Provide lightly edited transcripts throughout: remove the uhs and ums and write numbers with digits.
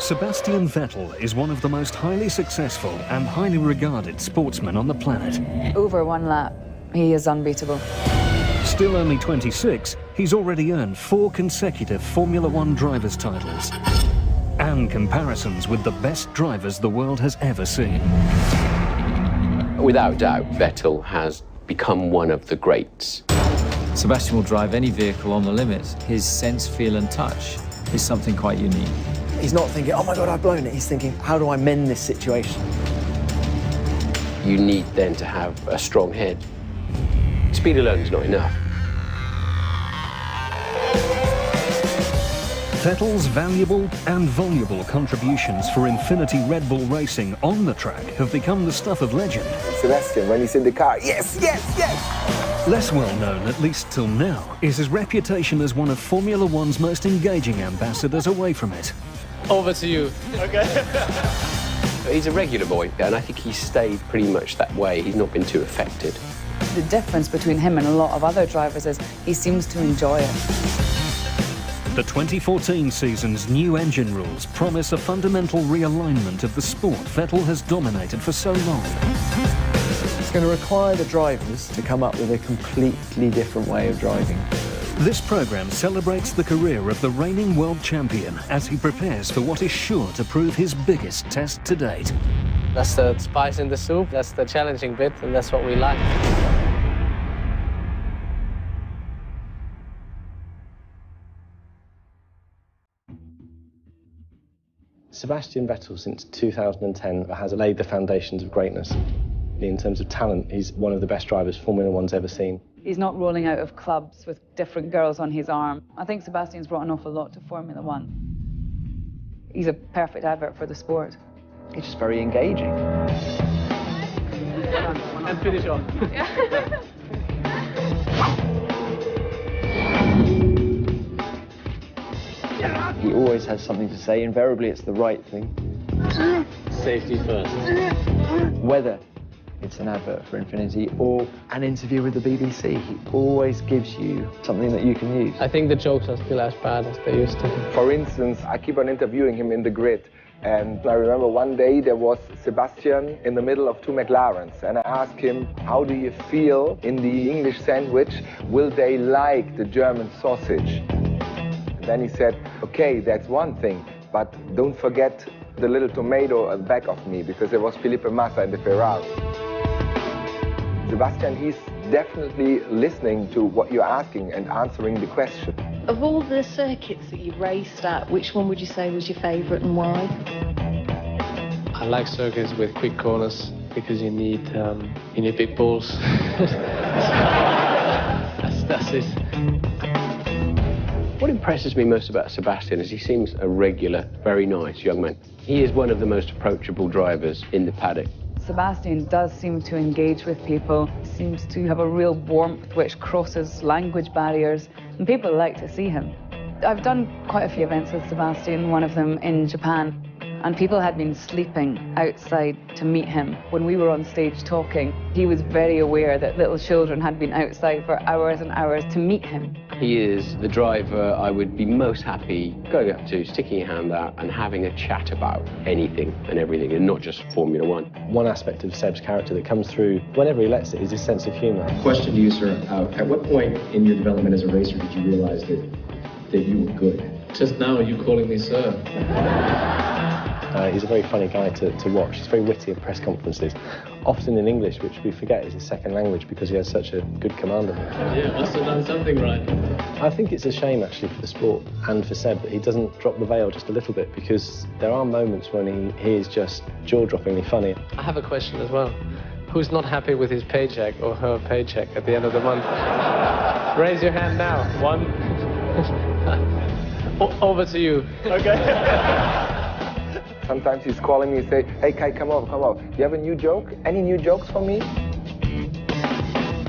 Sebastian Vettel is one of the most highly successful and highly regarded sportsmen on the planet. Over one lap, he is unbeatable. Still only 26, he's already earned 4 consecutive Formula One drivers' titles and comparisons with the best drivers the world has ever seen. Without doubt, Vettel has become one of the greats. Sebastian will drive any vehicle on the limit. His sense, feel and touch is something quite unique. He's not thinking, oh my God, I've blown it. He's thinking, how do I mend this situation? You need then to have a strong head. Speed alone is not enough. Vettel's valuable and voluble contributions for Infinity Red Bull racing on the track have become the stuff of legend. Sebastian, when he's in the car, yes, yes, yes! Less well known, at least till now, is his reputation as one of Formula One's most engaging ambassadors away from it. Over to you. Okay. He's a regular boy, and I think he's stayed pretty much that way. He's not been too affected. The difference between him and a lot of other drivers is he seems to enjoy it. The 2014 season's new engine rules promise a fundamental realignment of the sport Vettel has dominated for so long. It's going to require the drivers to come up with a completely different way of driving. This programme celebrates the career of the reigning world champion as he prepares for what is sure to prove his biggest test to date. That's the spice in the soup, that's the challenging bit, and that's what we like. Sebastian Vettel, since 2010, has laid the foundations of greatness. In terms of talent, he's one of the best drivers Formula One's ever seen. He's not rolling out of clubs with different girls on his arm. I think Sebastian's brought an awful lot to Formula One. He's a perfect advert for the sport. It's just very engaging. And finish on. He always has something to say. Invariably, it's the right thing. Safety first. Whether it's an advert for Infinity or an interview with the BBC, he always gives you something that you can use. I think the jokes are still as bad as they used to. For instance, I keep on interviewing him in the grid. And I remember one day there was Sebastian in the middle of 2 McLarens. And I asked him, how do you feel in the English sandwich? Will they like the German sausage? And then he said, okay, that's one thing, but don't forget the little tomato at the back of me, because there was Felipe Massa in the Ferrari. Sebastian, he's definitely listening to what you're asking and answering the question. Of all the circuits that you've raced at, which one would you say was your favourite and why? I like circuits with quick corners because you need big balls. that's it. What impresses me most about Sebastian is he seems a regular, very nice young man. He is one of the most approachable drivers in the paddock. Sebastian does seem to engage with people, seems to have a real warmth which crosses language barriers, and people like to see him. I've done quite a few events with Sebastian, one of them in Japan, and people had been sleeping outside to meet him. When we were on stage talking, he was very aware that little children had been outside for hours and hours to meet him. He is the driver I would be most happy going up to, sticking your hand out and having a chat about anything and everything, and not just Formula One. One aspect of Seb's character that comes through whenever he lets it is his sense of humour. Question to you, sir. At what point in your development as a racer did you realize that you were good? Just now, are you calling me sir? He's a very funny guy to watch. He's very witty at press conferences, often in English, which we forget is his second language because he has such a good command of it. Yeah, must have done something right. I think it's a shame, actually, for the sport and for Seb that he doesn't drop the veil just a little bit, because there are moments when he is just jaw-droppingly funny. I have a question as well. Who's not happy with his paycheck or her paycheck at the end of the month? Raise your hand now. One. Over to you. Okay. Sometimes he's calling me and say, hey Kai, come over. Do you have a new joke? Any new jokes for me?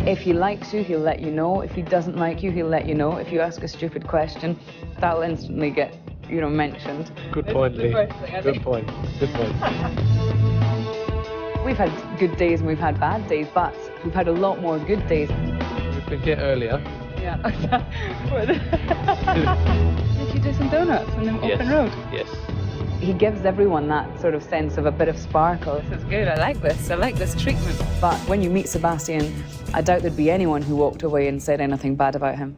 If he likes you, he'll let you know. If he doesn't like you, he'll let you know. If you ask a stupid question, that'll instantly get, mentioned. Good point, Lee. Good point. Good point. We've had good days and we've had bad days, but we've had a lot more good days. We've been here earlier. Yeah. Did you do some donuts on the open road? Yes. He gives everyone that sort of sense of a bit of sparkle. This is good, I like this treatment. But when you meet Sebastian, I doubt there'd be anyone who walked away and said anything bad about him.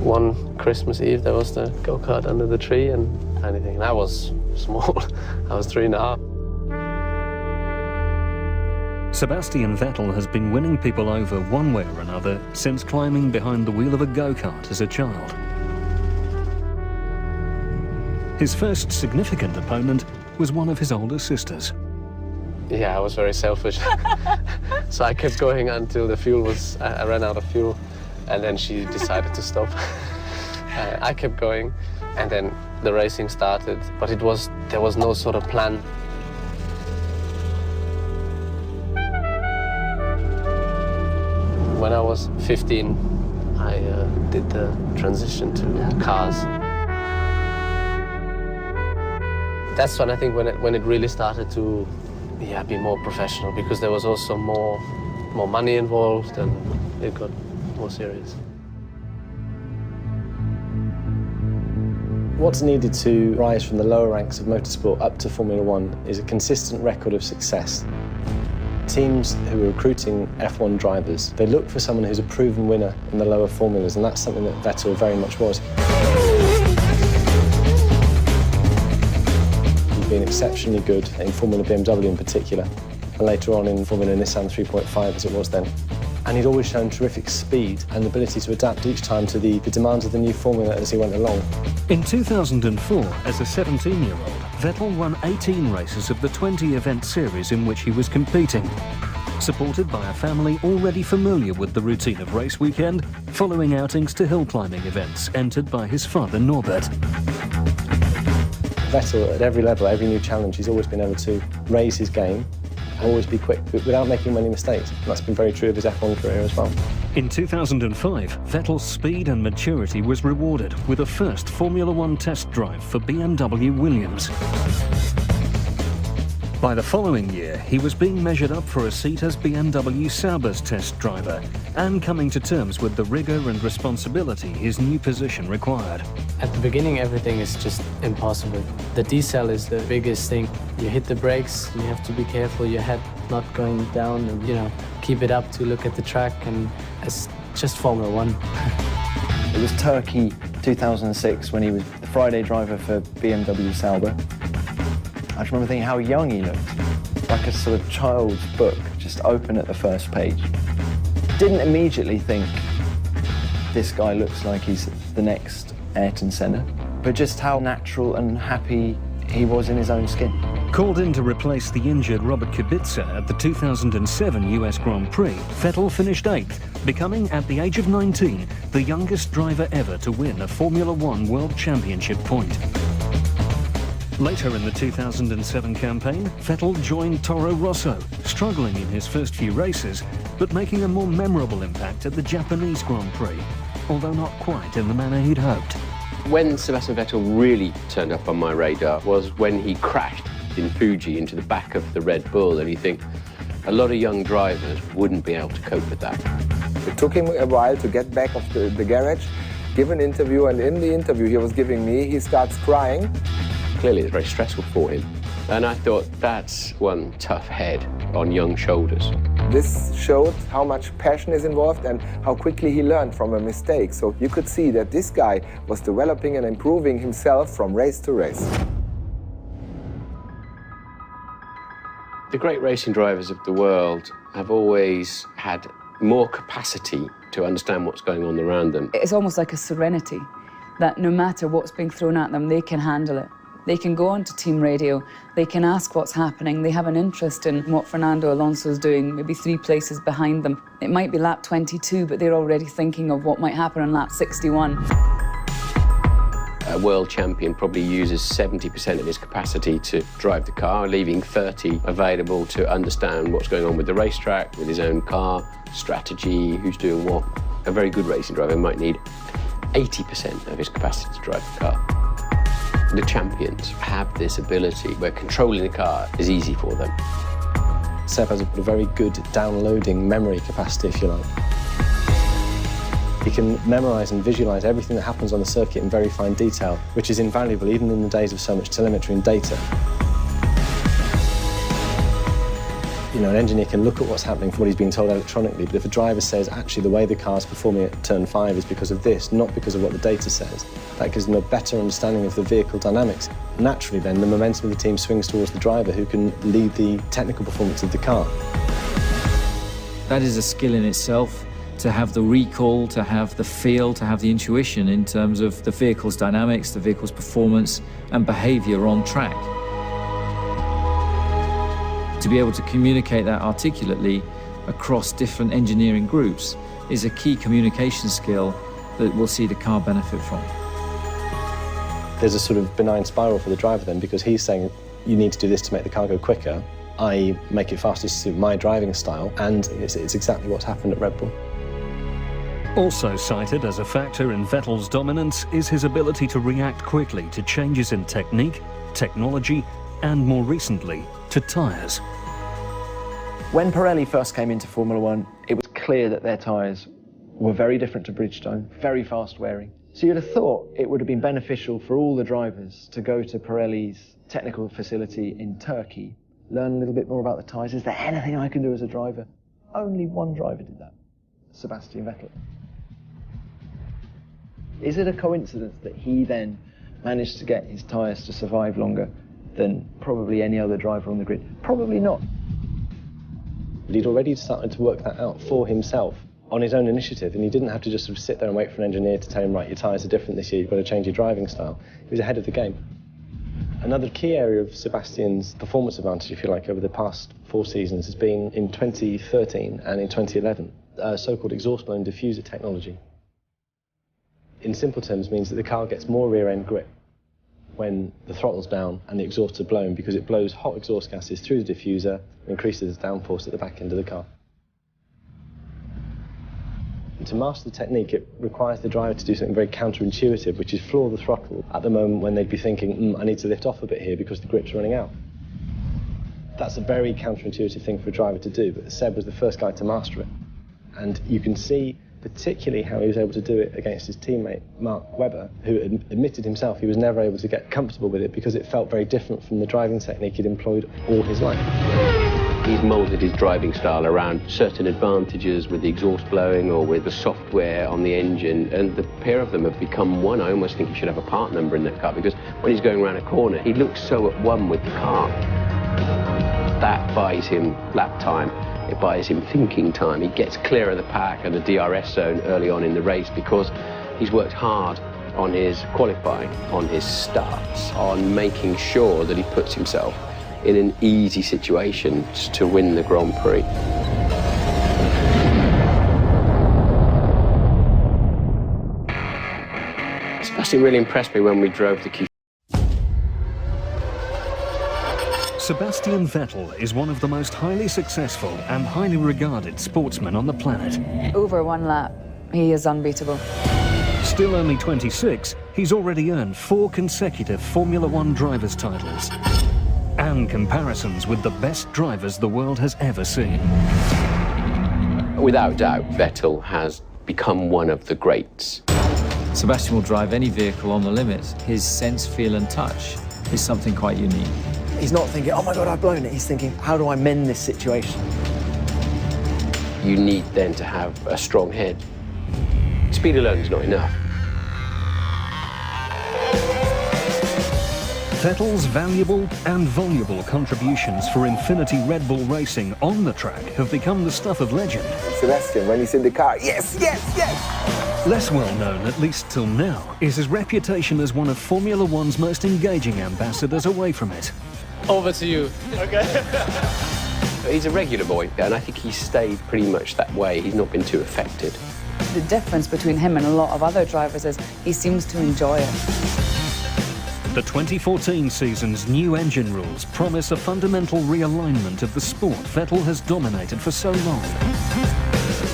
One Christmas Eve, there was the go-kart under the tree and anything. And I was small. I was 3.5. Sebastian Vettel has been winning people over one way or another since climbing behind the wheel of a go-kart as a child. His first significant opponent was one of his older sisters. Yeah, I was very selfish. So I kept going until the fuel was, I ran out of fuel, and then she decided to stop. I kept going, and then the racing started, but there was no sort of plan. When I was 15, I did the transition to cars. That's when I think when it really started to be more professional, because there was also more money involved and it got more serious. What's needed to rise from the lower ranks of motorsport up to Formula One is a consistent record of success. Teams who are recruiting F1 drivers, they look for someone who's a proven winner in the lower formulas, and that's something that Vettel very much was. He's been exceptionally good in Formula BMW in particular, and later on in Formula Nissan 3.5 as it was then. And he'd always shown terrific speed and the ability to adapt each time to the demands of the new formula as he went along. In 2004, as a 17-year-old, Vettel won 18 races of the 20-event series in which he was competing, supported by a family already familiar with the routine of race weekend, following outings to hill climbing events entered by his father Norbert. Vettel, at every level, every new challenge, he's always been able to raise his game, always be quick, but without making many mistakes. And that's been very true of his F1 career as well. In 2005, Vettel's speed and maturity was rewarded with a first Formula One test drive for BMW Williams. By the following year, he was being measured up for a seat as BMW Sauber's test driver and coming to terms with the rigour and responsibility his new position required. At the beginning, everything is just impossible. The decel is the biggest thing. You hit the brakes, you have to be careful, your head not going down, and keep it up to look at the track, and it's just Formula One. It was Turkey 2006 when he was the Friday driver for BMW Sauber. I just remember thinking how young he looked, like a sort of child's book, just open at the first page. Didn't immediately think, this guy looks like he's the next Ayrton Senna, but just how natural and happy he was in his own skin. Called in to replace the injured Robert Kubica at the 2007 US Grand Prix, Vettel finished 8th, becoming, at the age of 19, the youngest driver ever to win a Formula One World Championship point. Later in the 2007 campaign, Vettel joined Toro Rosso, struggling in his first few races, but making a more memorable impact at the Japanese Grand Prix, although not quite in the manner he'd hoped. When Sebastian Vettel really turned up on my radar was when he crashed in Fuji into the back of the Red Bull, and you think a lot of young drivers wouldn't be able to cope with that. It took him a while to get back off the garage, give an interview, and in the interview he was giving me, he starts crying. Clearly it's very stressful for him, and I thought that's one tough head on young shoulders. This showed how much passion is involved and how quickly he learned from a mistake. So you could see that this guy was developing and improving himself from race to race. The great racing drivers of the world have always had more capacity to understand what's going on around them. It's almost like a serenity that no matter what's being thrown at them, they can handle it. They can go onto team radio, they can ask what's happening, they have an interest in what Fernando Alonso's doing, maybe 3 places behind them. It might be lap 22, but they're already thinking of what might happen on lap 61. A world champion probably uses 70% of his capacity to drive the car, leaving 30 available to understand what's going on with the racetrack, with his own car, strategy, who's doing what. A very good racing driver might need 80% of his capacity to drive the car. The champions have this ability where controlling the car is easy for them. Seb has a very good downloading memory capacity, if you like. He can memorise and visualise everything that happens on the circuit in very fine detail, which is invaluable even in the days of so much telemetry and data. You know, an engineer can look at what's happening from what he's being told electronically, but if a driver says, actually, the way the car's performing at turn 5 is because of this, not because of what the data says, that gives them a better understanding of the vehicle dynamics. Naturally, then, the momentum of the team swings towards the driver who can lead the technical performance of the car. That is a skill in itself, to have the recall, to have the feel, to have the intuition in terms of the vehicle's dynamics, the vehicle's performance and behaviour on track. To be able to communicate that articulately across different engineering groups is a key communication skill that we'll see the car benefit from. There's a sort of benign spiral for the driver then, because he's saying, you need to do this to make the car go quicker. I make it faster to suit my driving style, and it's exactly what's happened at Red Bull. Also cited as a factor in Vettel's dominance is his ability to react quickly to changes in technique, technology, and more recently, to tyres. When Pirelli first came into Formula One, it was clear that their tyres were very different to Bridgestone, very fast wearing. So you'd have thought it would have been beneficial for all the drivers to go to Pirelli's technical facility in Turkey, learn a little bit more about the tyres. Is there anything I can do as a driver? Only one driver did that, Sebastian Vettel. Is it a coincidence that he then managed to get his tyres to survive longer than probably any other driver on the grid? Probably not. But he'd already started to work that out for himself on his own initiative, and he didn't have to just sort of sit there and wait for an engineer to tell him, right, your tyres are different this year, you've got to change your driving style. He was ahead of the game. Another key area of Sebastian's performance advantage, if you like, over the past 4 seasons has been in 2013 and in 2011, so-called exhaust blown diffuser technology. In simple terms, means that the car gets more rear-end grip when the throttle's down and the exhausts are blown, because it blows hot exhaust gases through the diffuser and increases the downforce at the back end of the car. And to master the technique, it requires the driver to do something very counterintuitive, which is floor the throttle at the moment when they'd be thinking, I need to lift off a bit here because the grip's running out. That's a very counterintuitive thing for a driver to do, but Seb was the first guy to master it. And you can see particularly how he was able to do it against his teammate Mark Webber, who admitted himself he was never able to get comfortable with it because it felt very different from the driving technique he'd employed all his life. He's moulded his driving style around certain advantages with the exhaust blowing or with the software on the engine, and the pair of them have become one. I almost think he should have a part number in that car, because when he's going around a corner, he looks so at one with the car. That buys him lap time. It buys him thinking time. He gets clear of the pack and the DRS zone early on in the race because he's worked hard on his qualifying, on his starts, on making sure that he puts himself in an easy situation to win the Grand Prix. Sebastian really impressed me when we drove the Q. Sebastian Vettel is one of the most highly successful and highly regarded sportsmen on the planet. Over one lap, he is unbeatable. Still only 26, he's already earned 4 consecutive Formula One drivers' titles and comparisons with the best drivers the world has ever seen. Without doubt, Vettel has become one of the greats. Sebastian will drive any vehicle on the limit. His sense, feel and touch is something quite unique. He's not thinking, oh my God, I've blown it. He's thinking, how do I mend this situation? You need then to have a strong head. Speed alone is not enough. Vettel's valuable and voluble contributions for Infinity Red Bull racing on the track have become the stuff of legend. Sebastian, when he's in the car, yes, yes, yes! Less well known, at least till now, is his reputation as one of Formula One's most engaging ambassadors away from it. Over to you. Okay. He's a regular boy, and I think he's stayed pretty much that way. He's not been too affected. The difference between him and a lot of other drivers is he seems to enjoy it. The 2014 season's new engine rules promise a fundamental realignment of the sport Vettel has dominated for so long.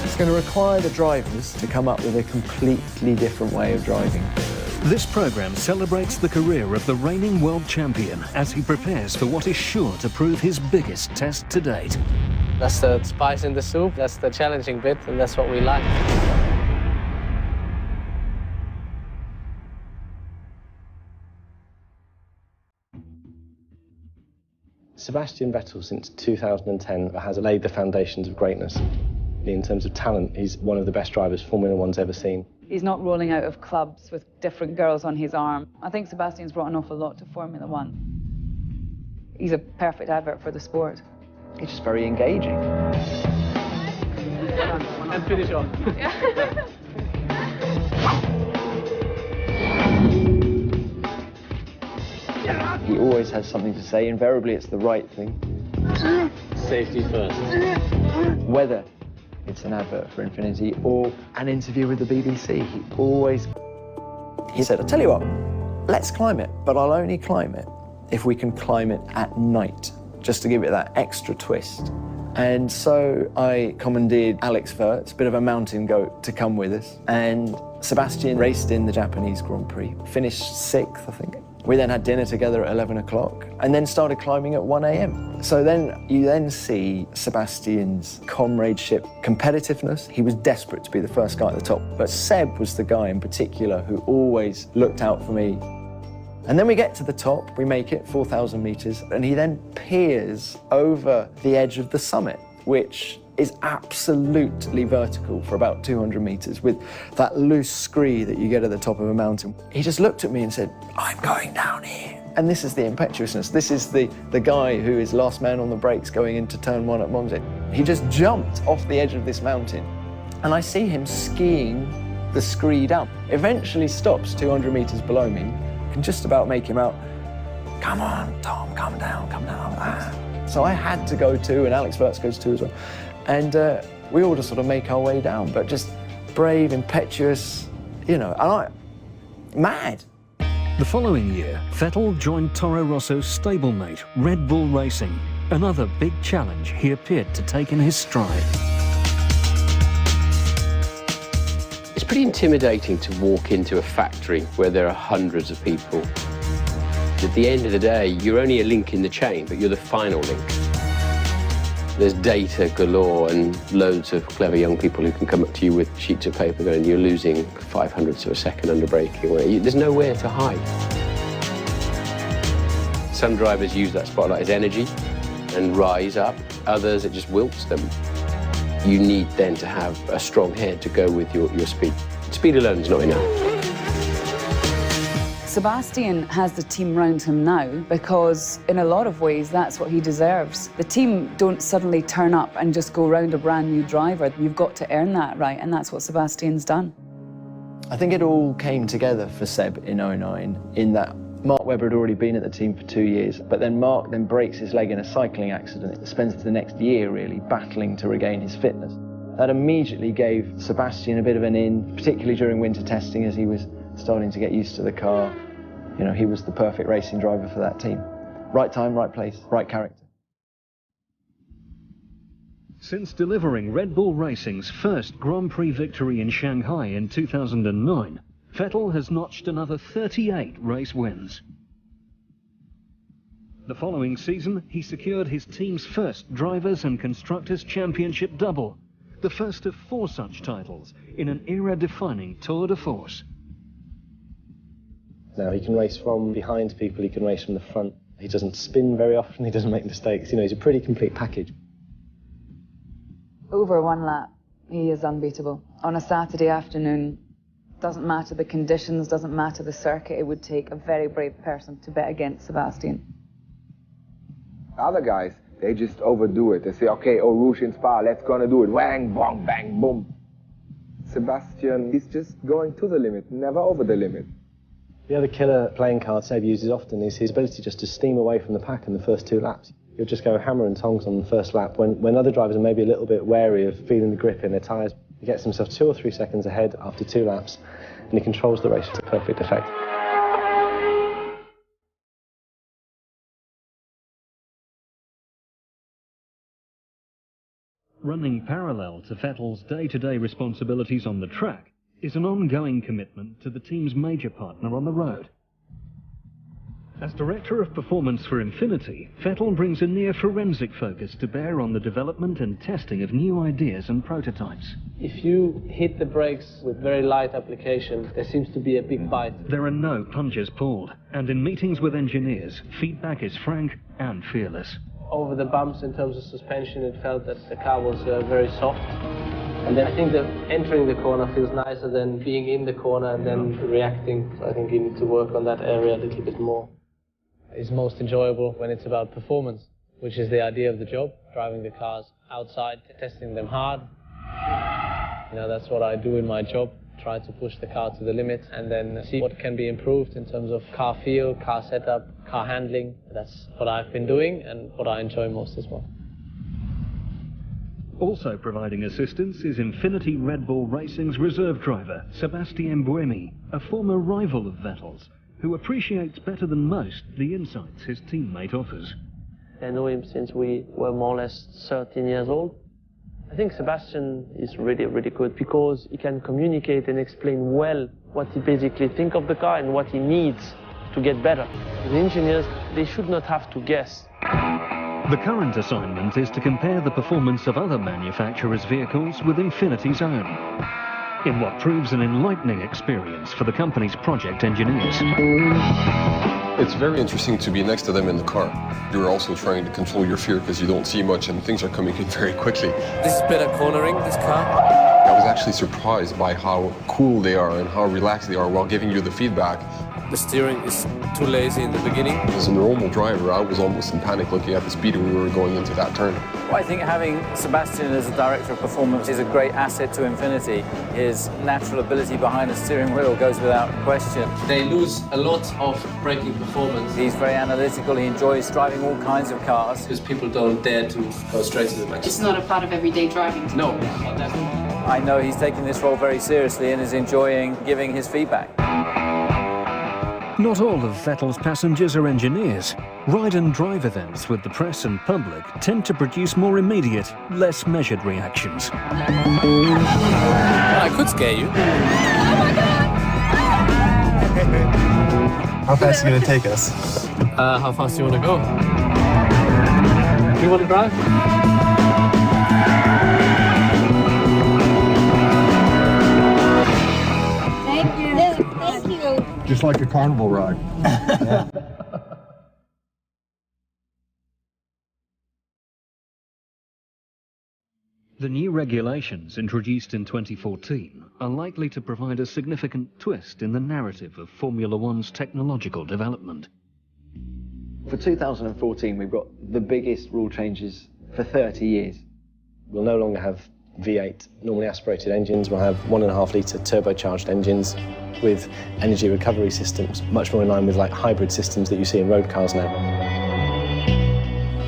It's going to require the drivers to come up with a completely different way of driving. This programme celebrates the career of the reigning world champion as he prepares for what is sure to prove his biggest test to date. That's the spice in the soup, that's the challenging bit, and that's what we like. Sebastian Vettel, since 2010, has laid the foundations of greatness. In terms of talent, he's one of the best drivers Formula One's ever seen. He's not rolling out of clubs with different girls on his arm. I think Sebastian's brought an awful lot to Formula One. He's a perfect advert for the sport. He's just very engaging. And finish off. He always has something to say. Invariably, it's the right thing. Safety first. Whether it's an advert for Infinity or an interview with the BBC, he said, I'll tell you what, let's climb it, but I'll only climb it if we can climb it at night, just to give it that extra twist. And so I commandeered Alex Wirtz, a bit of a mountain goat, to come with us. And Sebastian raced in the Japanese Grand Prix, finished 6th, I think. We then had dinner together at 11 o'clock and then started climbing at 1 a.m. So then you then see Sebastian's comradeship, competitiveness. He was desperate to be the first guy at the top, but Seb was the guy in particular who always looked out for me. And then we get to the top, we make it 4,000 meters, and he then peers over the edge of the summit, which is absolutely vertical for about 200 meters with that loose scree that you get at the top of a mountain. He just looked at me and said, I'm going down here. And this is the impetuousness. This is the guy who is last man on the brakes going into turn 1 at Monza. He just jumped off the edge of this mountain. And I see him skiing the scree down. Eventually stops 200 meters below me. I can just about make him out. Come on, Tom, come down, come down. Ah. So I had to go too, and Alex Wirtz goes too as well. And we all just sort of make our way down, but just brave, impetuous, you know, mad. The following year, Vettel joined Toro Rosso's stablemate, Redbull Racing, another big challenge he appeared to take in his stride. It's pretty intimidating to walk into a factory where there are hundreds of people. At the end of the day, you're only a link in the chain, but you're the final link. There's data galore and loads of clever young people who can come up to you with sheets of paper going, you're losing 500ths of a second under braking. There's nowhere to hide. Some drivers use that spotlight as energy and rise up. Others, it just wilts them. You need then to have a strong head to go with your speed. Speed alone is not enough. Sebastian has the team round him now because, in a lot of ways, that's what he deserves. The team don't suddenly turn up and just go round a brand new driver. You've got to earn that right, and that's what Sebastian's done. I think it all came together for Seb in 2009 in that Mark Webber had already been at the team for 2 years, but then Mark then breaks his leg in a cycling accident. Spends the next year really battling to regain his fitness. That immediately gave Sebastian a bit of an in, particularly during winter testing as he was starting to get used to the car. You know, he was the perfect racing driver for that team. Right time, right place, right character. Since delivering Red Bull Racing's first Grand Prix victory in Shanghai in 2009, Vettel has notched another 38 race wins. The following season, he secured his team's first Drivers' and Constructors' Championship double, the first of 4 such titles in an era-defining tour de force. Now, he can race from behind people, he can race from the front. He doesn't spin very often, he doesn't make mistakes. You know, he's a pretty complete package. Over 1 lap, he is unbeatable. On a Saturday afternoon, doesn't matter the conditions, doesn't matter the circuit, it would take a very brave person to bet against Sebastian. Other guys, they just overdo it. They say, okay, Eau Rouge in Spa, let's gonna do it. Wang, bong, bang, boom. Sebastian, he's just going to the limit, never over the limit. The other killer playing card Seb uses often is his ability just to steam away from the pack in the first 2 laps. He'll just go hammer and tongs on the first lap. When other drivers are maybe a little bit wary of feeling the grip in their tyres, he gets himself 2 or 3 seconds ahead after 2 laps, and he controls the race to perfect effect. Running parallel to Vettel's day-to-day responsibilities on the track is an ongoing commitment to the team's major partner on the road. As Director of Performance for Infinity, Vettel brings a near-forensic focus to bear on the development and testing of new ideas and prototypes. If you hit the brakes with very light application, there seems to be a big bite. There are no punches pulled, and in meetings with engineers, feedback is frank and fearless. over the bumps in terms of suspension. It felt that the car was very soft. And then I think that entering the corner feels nicer than being in the corner and then reacting. So I think you need to work on that area a little bit more. It's most enjoyable when it's about performance, which is the idea of the job, driving the cars outside, testing them hard. You know, that's what I do in my job, try to push the car to the limit and then see what can be improved in terms of car feel, car setup, car handling. That's what I've been doing and what I enjoy most as well. Also providing assistance is Infinity Red Bull Racing's reserve driver, Sebastian Vettel, a former rival of Vettel's, who appreciates better than most the insights his teammate offers. I know him since we were more or less 13 years old. I think Sebastian is really, really good because he can communicate and explain well what he basically thinks of the car and what he needs to get better. The engineers, they should not have to guess. The current assignment is to compare the performance of other manufacturers' vehicles with Infinity's own, in what proves an enlightening experience for the company's project engineers. It's very interesting to be next to them in the car. You're also trying to control your fear because you don't see much and things are coming in very quickly. This is better cornering, this car. I was actually surprised by how cool they are and how relaxed they are while giving you the feedback. The steering is too lazy in the beginning. As a normal driver, I was almost in panic looking at the speed we were going into that turn. Well, I think having Sebastian as a director of performance is a great asset to Infinity. His natural ability behind the steering wheel goes without question. They lose a lot of braking performance. He's very analytical, he enjoys driving all kinds of cars. Because people don't dare to go straight to the max. It's not a part of everyday driving. No, not that. I know he's taking this role very seriously and is enjoying giving his feedback. Not all of Vettel's passengers are engineers. Ride and drive events with the press and public tend to produce more immediate, less measured reactions. I could scare you. How fast are you going to take us? How fast do you want to go? Do you want to drive? Just like a carnival ride. The new regulations introduced in 2014 are likely to provide a significant twist in the narrative of Formula One's technological development. For 2014, we've got the biggest rule changes for 30 years. We'll no longer have V8 normally aspirated engines. We'll have 1.5 litre turbocharged engines with energy recovery systems, much more in line with like hybrid systems that you see in road cars now.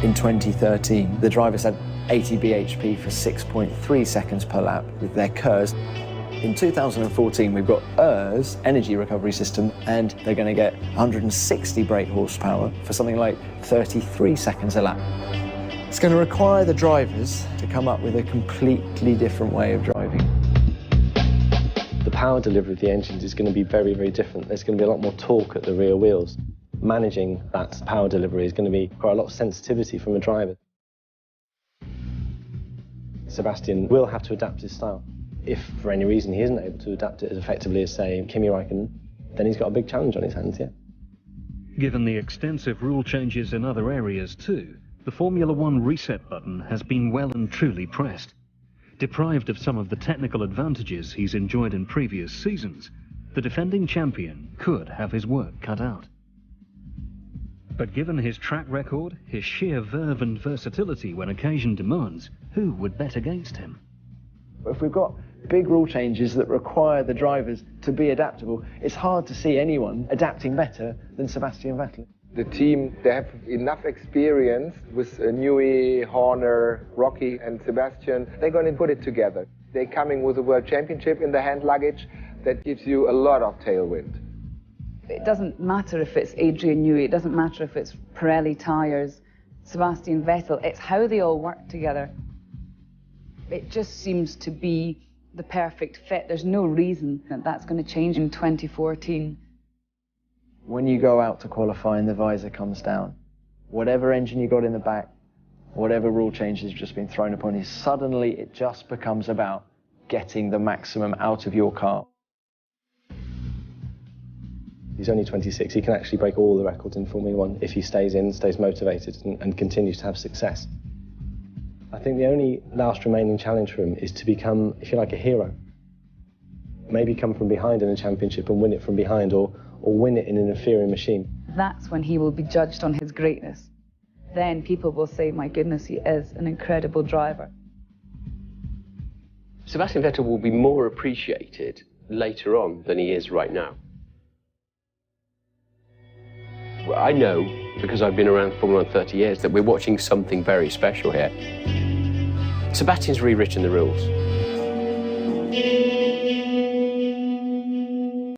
In 2013, the drivers had 80 bhp for 6.3 seconds per lap with their KERS. In 2014, we've got ERS, energy recovery system, and they're going to get 160 brake horsepower for something like 33 seconds a lap. It's going to require the drivers to come up with a completely different way of driving. The power delivery of the engines is going to be very, very different. There's going to be a lot more torque at the rear wheels. Managing that power delivery is going to require a lot of sensitivity from a driver. Sebastian will have to adapt his style. If for any reason he isn't able to adapt it as effectively as, say, Kimi Räikkönen, then he's got a big challenge on his hands, yeah. Given the extensive rule changes in other areas too, the Formula One reset button has been well and truly pressed. Deprived of some of the technical advantages he's enjoyed in previous seasons, the defending champion could have his work cut out. But given his track record, his sheer verve and versatility when occasion demands, who would bet against him? If we've got big rule changes that require the drivers to be adaptable, it's hard to see anyone adapting better than Sebastian Vettel. The team, they have enough experience with Newey, Horner, Rocky and Sebastian. They're going to put it together. They're coming with a world championship in the hand luggage. That gives you a lot of tailwind. It doesn't matter if it's Adrian Newey, it doesn't matter if it's Pirelli tyres, Sebastian Vettel, it's how they all work together. It just seems to be the perfect fit. There's no reason that that's going to change in 2014. When you go out to qualify and the visor comes down, whatever engine you got in the back, whatever rule change has just been thrown upon you, suddenly it just becomes about getting the maximum out of your car. He's only 26. He can actually break all the records in Formula One if he stays motivated and continues to have success. I think the only last remaining challenge for him is to become, if you like, a hero. Maybe come from behind in a championship and win it from behind, or win it in an inferior machine. That's when he will be judged on his greatness. Then people will say, my goodness, he is an incredible driver. Sebastian Vettel will be more appreciated later on than he is right now. Well, I know, because I've been around Formula 1 30 years, that we're watching something very special here. Sebastian's rewritten the rules.